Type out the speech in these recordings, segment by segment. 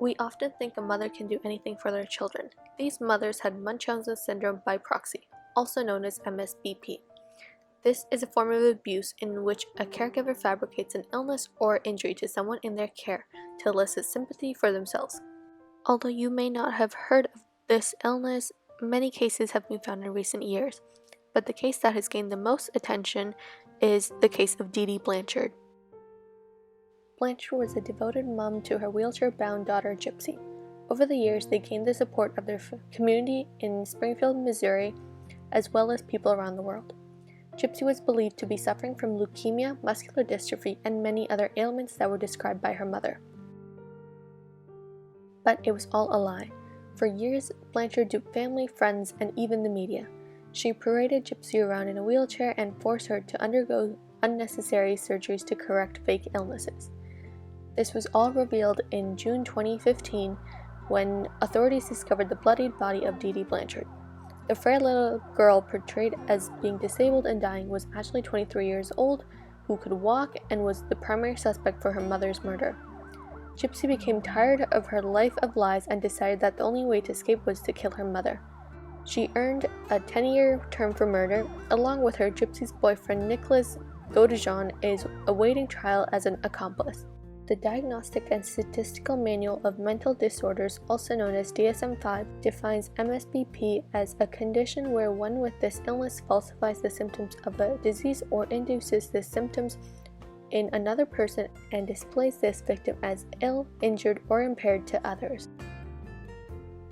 We often think a mother can do anything for their children. These mothers had Munchausen Syndrome by Proxy, also known as MSBP. This is a form of abuse in which a caregiver fabricates an illness or injury to someone in their care to elicit sympathy for themselves. Although you may not have heard of this illness, many cases have been found in recent years, but the case that has gained the most attention is the case of Dee Dee Blanchard. Blanchard was a devoted mom to her wheelchair-bound daughter Gypsy. Over the years, they gained the support of their community in Springfield, Missouri, as well as people around the world. Gypsy was believed to be suffering from leukemia, muscular dystrophy, and many other ailments that were described by her mother. But it was all a lie. For years, Blanchard duped family, friends, and even the media. She paraded Gypsy around in a wheelchair and forced her to undergo unnecessary surgeries to correct fake illnesses. This was all revealed in June 2015 when authorities discovered the bloodied body of Dee Dee Blanchard. The frail little girl portrayed as being disabled and dying was actually 23 years old, who could walk, and was the primary suspect for her mother's murder. Gypsy became tired of her life of lies and decided that the only way to escape was to kill her mother. She earned a 10-year term for murder. Along with her, Gypsy's boyfriend Nicholas Judjina is awaiting trial as an accomplice. The Diagnostic and Statistical Manual of Mental Disorders, also known as DSM-5, defines MSBP as a condition where one with this illness falsifies the symptoms of a disease or induces the symptoms in another person and displays this victim as ill, injured, or impaired to others.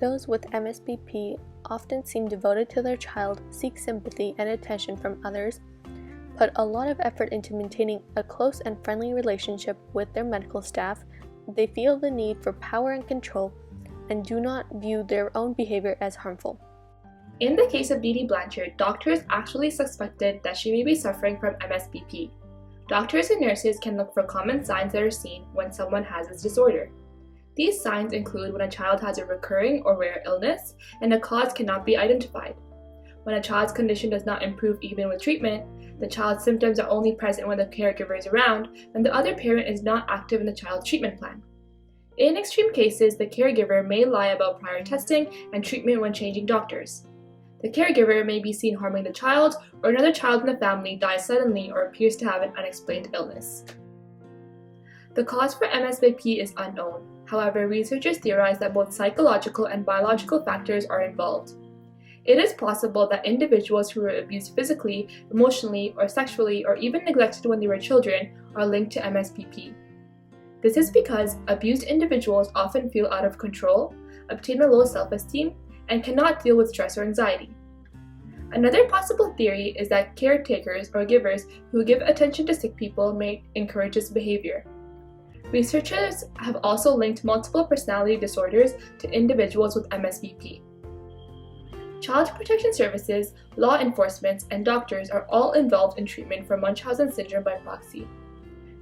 Those with MSBP often seem devoted to their child, seek sympathy and attention from others, put a lot of effort into maintaining a close and friendly relationship with their medical staff. They feel the need for power and control and do not view their own behavior as harmful. In the case of Dee Dee Blanchard, doctors actually suspected that she may be suffering from MSBP. Doctors and nurses can look for common signs that are seen when someone has this disorder. These signs include when a child has a recurring or rare illness and a cause cannot be identified. When a child's condition does not improve even with treatment, the child's symptoms are only present when the caregiver is around, and the other parent is not active in the child's treatment plan. In extreme cases, the caregiver may lie about prior testing and treatment when changing doctors. The caregiver may be seen harming the child, or another child in the family dies suddenly or appears to have an unexplained illness. The cause for MSBP is unknown. However, researchers theorize that both psychological and biological factors are involved. It is possible that individuals who were abused physically, emotionally, or sexually, or even neglected when they were children, are linked to MSBP. This is because abused individuals often feel out of control, obtain a low self-esteem, and cannot deal with stress or anxiety. Another possible theory is that caretakers or givers who give attention to sick people may encourage this behavior. Researchers have also linked multiple personality disorders to individuals with MSBP. Child Protection Services, law enforcement, and doctors are all involved in treatment for Munchausen Syndrome by Proxy.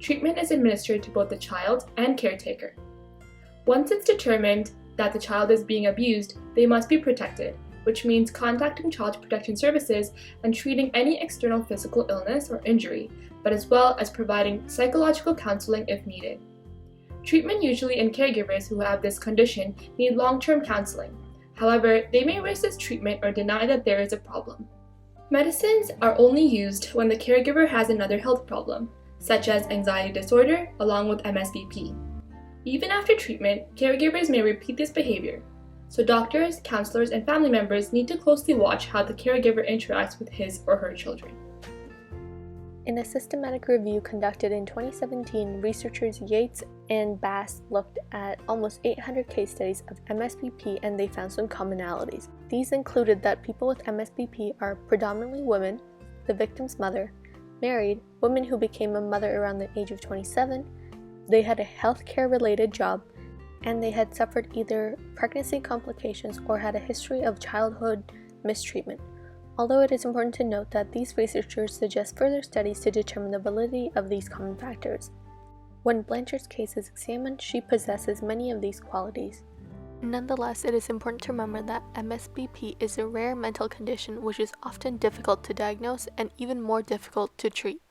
Treatment is administered to both the child and caretaker. Once it's determined that the child is being abused, they must be protected, which means contacting Child Protection Services and treating any external physical illness or injury, but as well as providing psychological counseling if needed. Treatment usually in caregivers who have this condition need long-term counseling. However, they may resist treatment or deny that there is a problem. Medicines are only used when the caregiver has another health problem, such as anxiety disorder along with MSBP. Even after treatment, caregivers may repeat this behavior, so doctors, counselors, and family members need to closely watch how the caregiver interacts with his or her children. In a systematic review conducted in 2017, researchers Yates and Bass looked at almost 800 case studies of MSBP, and they found some commonalities. These included that people with MSBP are predominantly women, the victim's mother, married, women who became a mother around the age of 27, they had a healthcare-related job, and they had suffered either pregnancy complications or had a history of childhood mistreatment. Although it is important to note that these researchers suggest further studies to determine the validity of these common factors. When Blanchard's case is examined, she possesses many of these qualities. Nonetheless, it is important to remember that MSBP is a rare mental condition which is often difficult to diagnose and even more difficult to treat.